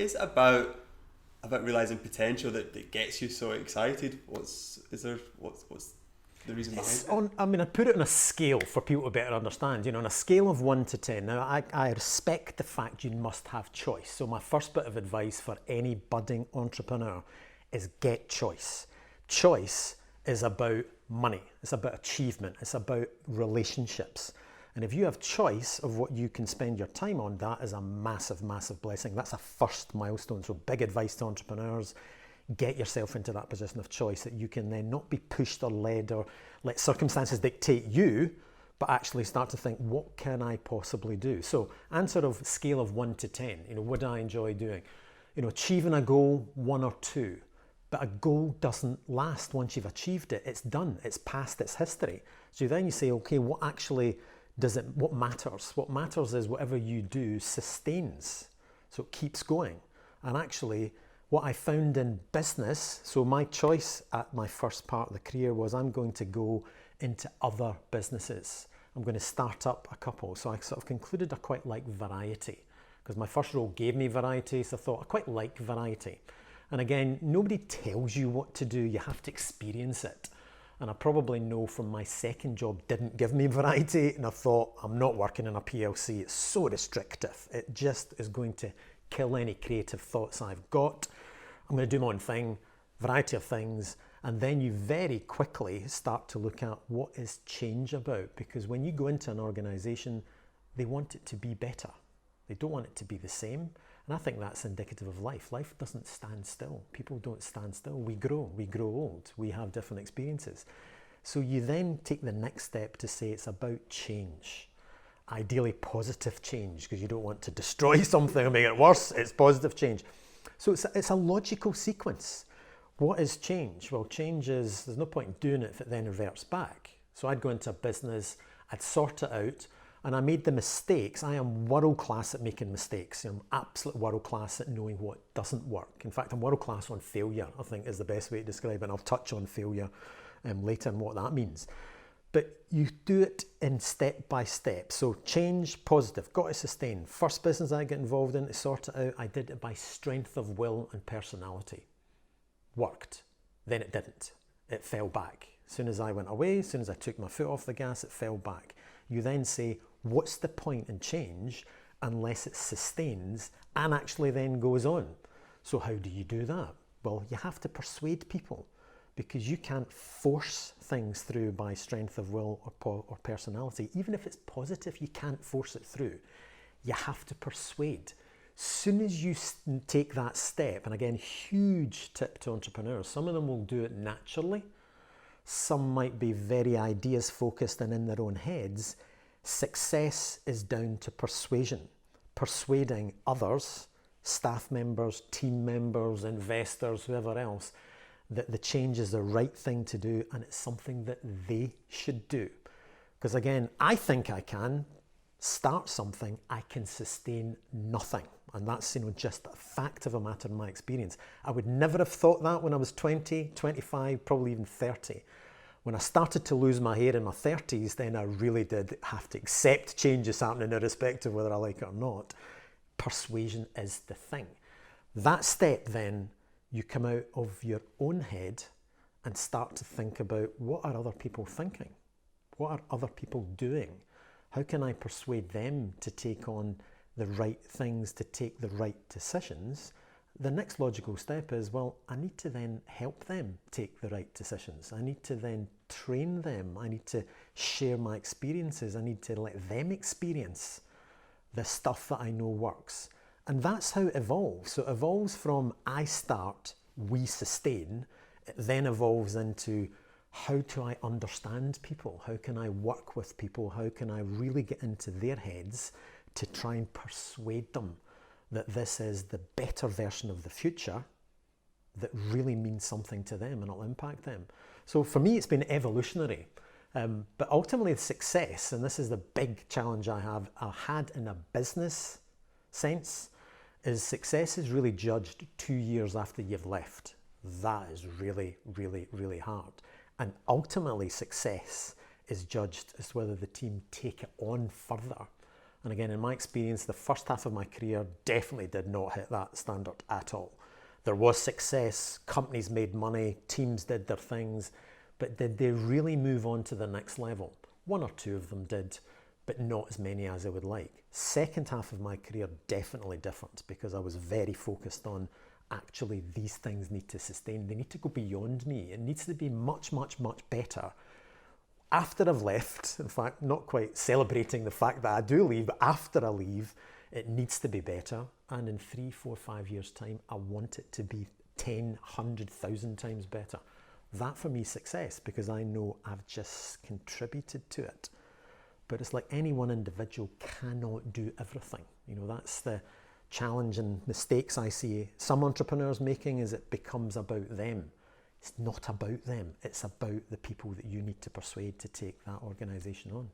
Is it about realising potential that gets you so excited? What's the reason behind it? I put it on a scale for people to better understand, on a scale of 1 to 10. Now, I respect the fact you must have choice. So my first bit of advice for any budding entrepreneur is get choice. Choice is about money. It's about achievement. It's about relationships. And if you have choice of what you can spend your time on, that is a massive, massive blessing. That's a first milestone. So big advice to entrepreneurs: get yourself into that position of choice that you can then not be pushed or led or let circumstances dictate you, but actually start to think, what can I possibly do? So answer of scale of 1 to 10, what do I enjoy doing? Achieving a goal, 1 or 2. But a goal doesn't last once you've achieved it. It's done, it's past, it's history. So then you say, okay, what matters? What matters is whatever you do sustains. So it keeps going. And actually, what I found in business, so my choice at my first part of the career was I'm going to go into other businesses. I'm going to start up a couple. So I sort of concluded I quite like variety, because my first role gave me variety. So I thought I quite like variety. And again, nobody tells you what to do. You have to experience it. And I probably know from my second job didn't give me variety. And I thought, I'm not working in a PLC. It's so restrictive. It just is going to kill any creative thoughts I've got. I'm going to do my own thing, variety of things. And then you very quickly start to look at what is change about. Because when you go into an organization, they want it to be better. They don't want it to be the same. And I think that's indicative of life. Life doesn't stand still. People don't stand still. We grow old. We have different experiences. So you then take the next step to say it's about change. Ideally positive change, because you don't want to destroy something and make it worse. It's positive change. So it's a logical sequence. What is change? Well, change is, there's no point in doing it if it then reverts back. So I'd go into a business, I'd sort it out, and I made the mistakes. I am world class at making mistakes. I'm absolute world class at knowing what doesn't work. In fact, I'm world class on failure, I think is the best way to describe it. And I'll touch on failure later and what that means. But you do it in step by step. So change, positive, got to sustain. First business I get involved in to sort it out, I did it by strength of will and personality. Worked. Then it didn't. It fell back. As soon as I went away, as soon as I took my foot off the gas, it fell back. You then say, what's the point in change unless it sustains and actually then goes on? So how do you do that? Well, you have to persuade people, because you can't force things through by strength of will or personality. Even if it's positive, you can't force it through. You have to persuade. Soon as you take that step, and again, huge tip to entrepreneurs, some of them will do it naturally. Some might be very ideas focused and in their own heads. Success is down to persuasion, persuading others, staff members, team members, investors, whoever else, that the change is the right thing to do and it's something that they should do. Because again, I think I can start something, I can sustain nothing. And that's just a fact of a matter in my experience. I would never have thought that when I was 20, 25, probably even 30. When I started to lose my hair in my 30s, then I really did have to accept changes happening irrespective of whether I like it or not. Persuasion is the thing. That step then, you come out of your own head and start to think about, what are other people thinking? What are other people doing? How can I persuade them to take on the right things, to take the right decisions? The next logical step is, well, I need to then help them take the right decisions. I need to then train them. I need to share my experiences. I need to let them experience the stuff that I know works. And that's how it evolves. So it evolves from I start, we sustain. It then evolves into, how do I understand people? How can I work with people? How can I really get into their heads to try and persuade them that this is the better version of the future that really means something to them and it'll impact them. So for me, it's been evolutionary. But ultimately, success, and this is the big challenge I had in a business sense, is success is really judged 2 years after you've left. That is really, really, really hard. And ultimately, success is judged as whether the team take it on further. And again, in my experience, the first half of my career definitely did not hit that standard at all. There was success, companies made money, teams did their things, but did they really move on to the next level? One or two of them did, but not as many as I would like. Second half of my career, definitely different, because I was very focused on actually these things need to sustain. They need to go beyond me. It needs to be much, much, much better. After I've left, in fact, not quite celebrating the fact that I do leave, but after I leave, it needs to be better. And in 3, 4, 5 years' time, I want it to be 10, 100,000 times better. That for me is success, because I know I've just contributed to it. But it's like any one individual cannot do everything. You know, that's the challenge and mistakes I see some entrepreneurs making, is it becomes about them. It's not about them. It's about the people that you need to persuade to take that organisation on.